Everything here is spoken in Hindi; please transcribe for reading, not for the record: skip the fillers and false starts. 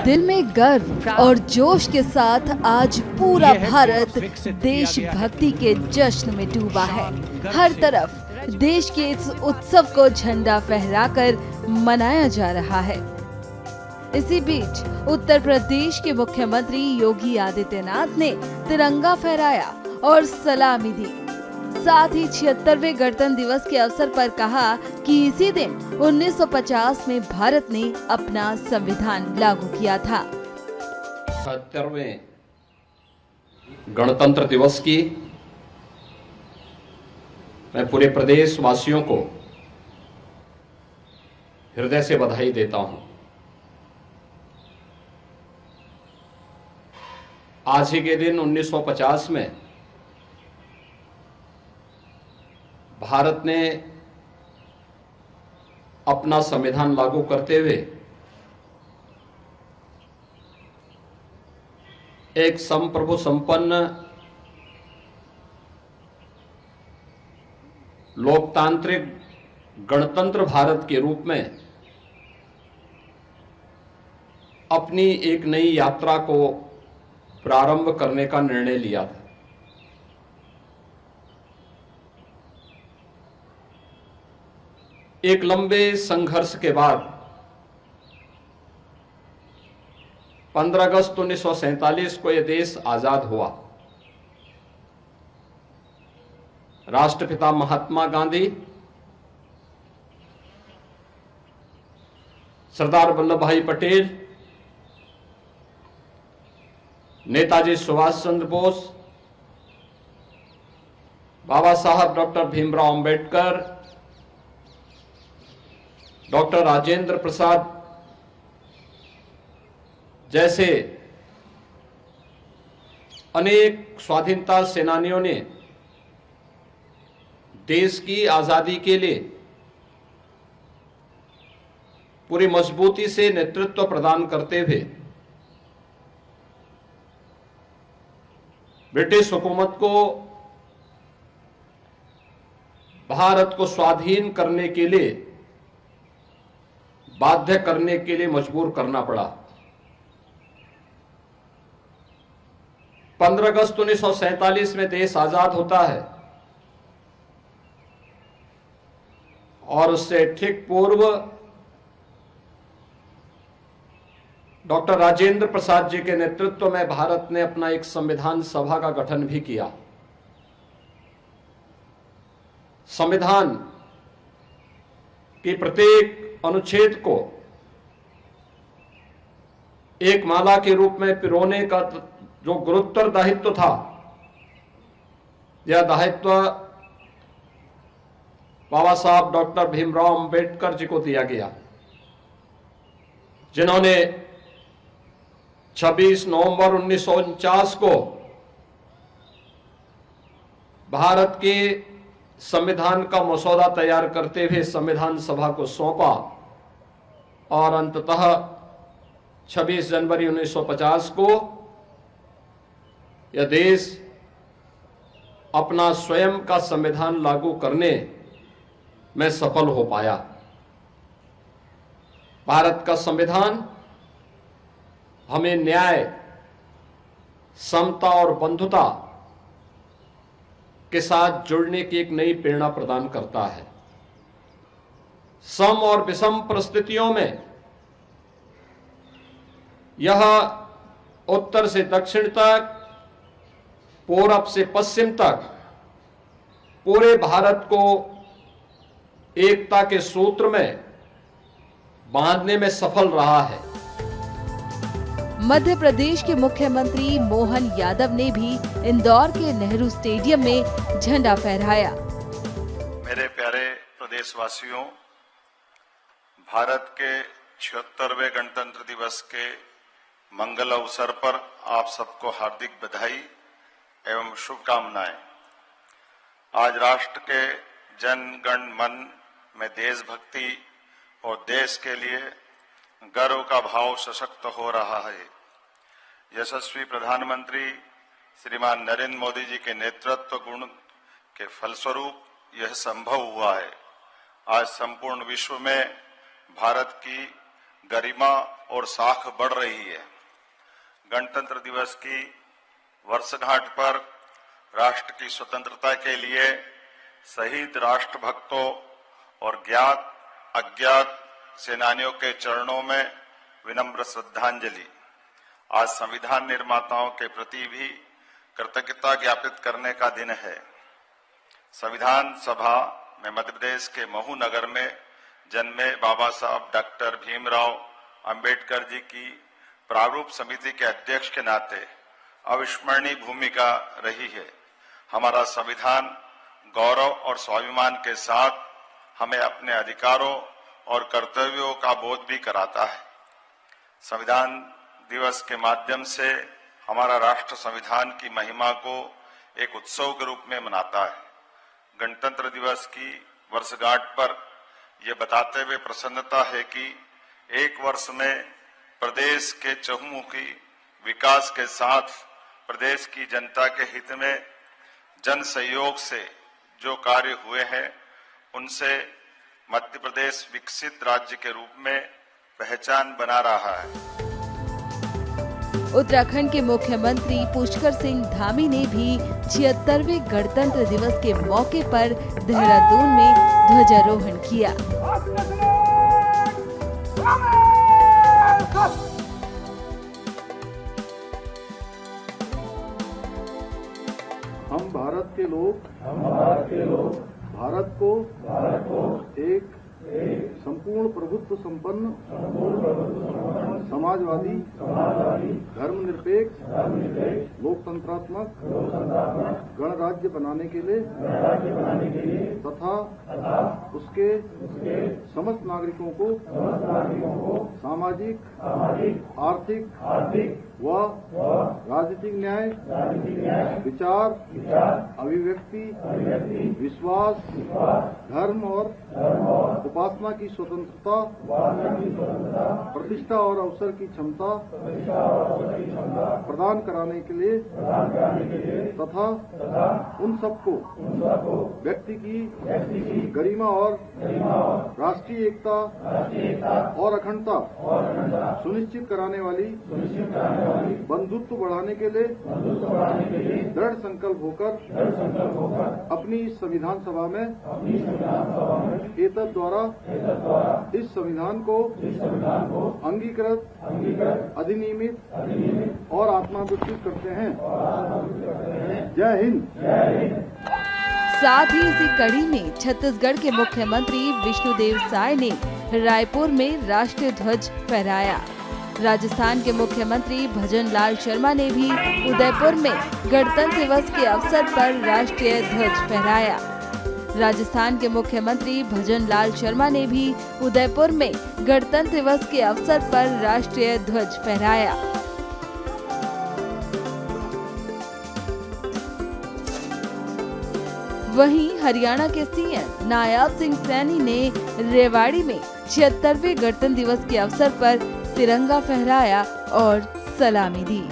दिल में गर्व और जोश के साथ आज पूरा भारत देशभक्ति के जश्न में डूबा है। हर तरफ देश के इस उत्सव को झंडा फहराकर मनाया जा रहा है। इसी बीच उत्तर प्रदेश के मुख्यमंत्री योगी आदित्यनाथ ने तिरंगा फहराया और सलामी दी। साथ ही 76वें गणतंत्र दिवस के अवसर पर कहा कि इसी दिन 1950 में भारत ने अपना संविधान लागू किया था। 76वें गणतंत्र दिवस की मैं पूरे प्रदेश वासियों को हृदय से बधाई देता हूं। आज ही के दिन 1950 में भारत ने अपना संविधान लागू करते हुए एक संप्रभु संपन्न लोकतांत्रिक गणतंत्र भारत के रूप में अपनी एक नई यात्रा को प्रारंभ करने का निर्णय लिया था। एक लंबे संघर्ष के बाद 15 अगस्त 1947 को यह देश आजाद हुआ। राष्ट्रपिता महात्मा गांधी, सरदार वल्लभ भाई पटेल, नेताजी सुभाष चंद्र बोस, बाबा साहब डॉक्टर भीमराव अंबेडकर, डॉक्टर राजेंद्र प्रसाद जैसे अनेक स्वाधीनता सेनानियों ने देश की आजादी के लिए पूरी मजबूती से नेतृत्व प्रदान करते हुए ब्रिटिश हुकूमत को भारत को स्वाधीन करने के लिए बाध्य करने के लिए मजबूर करना पड़ा। 15 अगस्त 1947 में देश आजाद होता है और उससे ठीक पूर्व डॉक्टर राजेंद्र प्रसाद जी के नेतृत्व में भारत ने अपना एक संविधान सभा का गठन भी किया। संविधान के प्रत्येक अनुच्छेद को एक माला के रूप में पिरोने का जो गुरुतर दायित्व था, यह दायित्व बाबा साहब डॉक्टर भीमराव अंबेडकर जी को दिया गया, जिन्होंने 26 नवंबर 1949 को भारत के संविधान का मसौदा तैयार करते हुए संविधान सभा को सौंपा और अंततः 26 जनवरी 1950 को यह देश अपना स्वयं का संविधान लागू करने में सफल हो पाया। भारत का संविधान हमें न्याय, समता और बंधुता के साथ जुड़ने की एक नई प्रेरणा प्रदान करता है। सम और विषम परिस्थितियों में यह उत्तर से दक्षिण तक, पूरब से पश्चिम तक पूरे भारत को एकता के सूत्र में बांधने में सफल रहा है। मध्य प्रदेश के मुख्यमंत्री मोहन यादव ने भी इंदौर के नेहरू स्टेडियम में झंडा फहराया। मेरे प्यारे प्रदेशवासियों, भारत के 76वें गणतंत्र दिवस के मंगल अवसर पर आप सबको हार्दिक बधाई एवं शुभकामनाएं। आज राष्ट्र के जन गण मन में देशभक्ति और देश के लिए गर्व का भाव सशक्त हो रहा है। यशस्वी प्रधानमंत्री श्रीमान नरेंद्र मोदी जी के नेतृत्व गुण के फलस्वरूप यह संभव हुआ है। आज संपूर्ण विश्व में भारत की गरिमा और साख बढ़ रही है। गणतंत्र दिवस की वर्षगांठ पर राष्ट्र की स्वतंत्रता के लिए शहीद राष्ट्रभक्तों और ज्ञात अज्ञात सेनानियों के चरणों में विनम्र श्रद्धांजलि। आज संविधान निर्माताओं के प्रति भी कृतज्ञता ज्ञापित करने का दिन है। संविधान सभा में मध्य प्रदेश के महू नगर में जन्मे बाबा साहब डॉक्टर भीमराव अंबेडकर जी की प्रारूप समिति के अध्यक्ष के नाते अविस्मरणीय भूमिका रही है। हमारा संविधान गौरव और स्वाभिमान के साथ हमें अपने अधिकारों और कर्तव्यों का बोध भी कराता है। संविधान दिवस के माध्यम से हमारा राष्ट्र संविधान की महिमा को एक उत्सव के रूप में मनाता है। गणतंत्र दिवस की वर्षगांठ पर यह बताते हुए प्रसन्नता है कि एक वर्ष में प्रदेश के चहुमुखी विकास के साथ प्रदेश की जनता के हित में जन सहयोग से जो कार्य हुए हैं उनसे मध्य प्रदेश विकसित राज्य के रूप में पहचान बना रहा है। उत्तराखंड के मुख्यमंत्री पुष्कर सिंह धामी ने भी 76वें गणतंत्र दिवस के मौके पर देहरादून में ध्वजारोहण किया। हम भारत के लोग भारत को एक संपूर्ण प्रभुत्व संपन्न समाजवादी धर्मनिरपेक्ष लोकतंत्रात्मक गणराज्य बनाने के लिए तथा उसके समस्त नागरिकों को सामाजिक आर्थिक व राजनीतिक न्याय विचार अभिव्यक्ति विश्वास धर्म और उपासना की स्वतंत्रता प्रतिष्ठा और अवसर की क्षमता प्रदान कराने के लिए तथा उन सबको व्यक्ति की गरिमा और राष्ट्रीय एकता और अखंडता सुनिश्चित कराने वाली बंधुत्व बढ़ाने के लिए दृढ़ संकल्प होकर अपनी इस संविधान सभा में एतद द्वारा इस संविधान को अंगीकृत अधिनियमित और आत्माविष्कृत करते हैं। जय हिंद। साथ ही इसी कड़ी में छत्तीसगढ़ के मुख्यमंत्री विष्णुदेव साय ने रायपुर में राष्ट्रीय ध्वज फहराया। राजस्थान के मुख्यमंत्री भजन लाल शर्मा ने भी उदयपुर में गणतंत्र दिवस के अवसर पर राष्ट्रीय ध्वज फहराया। राजस्थान के मुख्यमंत्री भजन लाल शर्मा ने भी उदयपुर में गणतंत्र दिवस के अवसर पर राष्ट्रीय ध्वज फहराया। वहीं हरियाणा के सीएम नायाब सिंह सैनी ने रेवाड़ी में 76वें गणतंत्र दिवस के अवसर पर तिरंगा फहराया और सलामी दी।